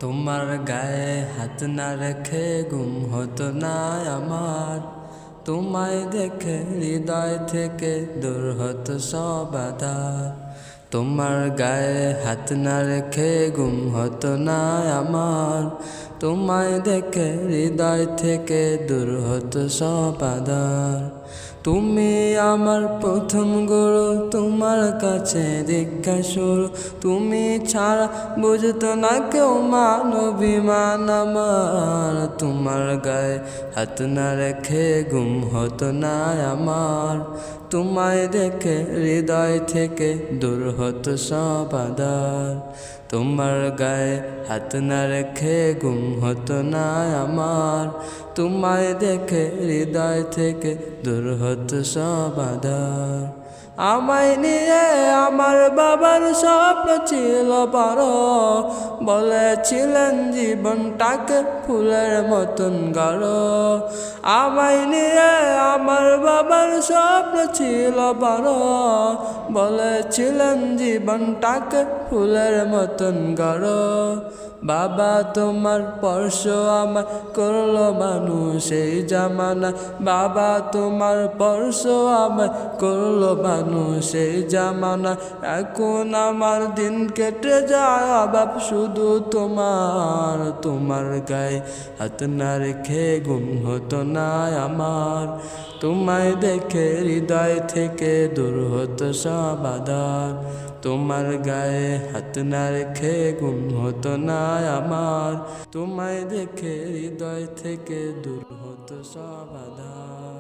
তোমার গায়ে হাত না রেখে ঘুম হতো না আমার। তোমায় দেখে হৃদয় থেকে দূর হতো সব আঁধার। তোমার গায়ে হাত না রেখে ঘুম হতো না আমার। তোমায় দেখে হৃদয় থেকে দূর হতো সব আঁধার। তুমি আমার প্রথম গুরু, তোমার কাছে দীক্ষা শুরু। তুমি ছাড়া বুঝতো না কেউ মান অভিমান আমার। তোমার গায়ে হাত না রেখে ঘুম হতো না আমার। তোমায় দেখে হৃদয় থেকে দূর হতো সব আঁধার। তোমার গায়ে হাত না রেখে ঘুম হতো না আমার। তোমায় দেখে হৃদয় থেকে দূর হতো সব আঁধার। আমায় নিয়ে আমার বাবার স্বপ্ন ছিল বড়, বলেছিলেন জীবনটাকে ফুলের মতন গড়। আমায় নিয়ে আমার বাবার স্বপ্ন ছিল বড়, বলেছিলেন জীবনটাকে ফুলের মতন গড়। বাবা তোমার স্পর্শ আমার করলো মানুষ এই জামানা। বাবা তোমার স্পর্শ আমার করলো মানুষ এই জামানা। এখন আমার দিন কেটে যায় অভাব শুধু তোমার। তোমার গায়ে হাত না রেখে ঘুম হতো না আমার। তোমায় দেখে হৃদয় থেকে দূর হতো সব আঁধার। তোমার গায়ে হাত না রেখে ঘুম হতো না আমার। তোমায় দেখে হৃদয় থেকে দূর হতো সব আঁধার।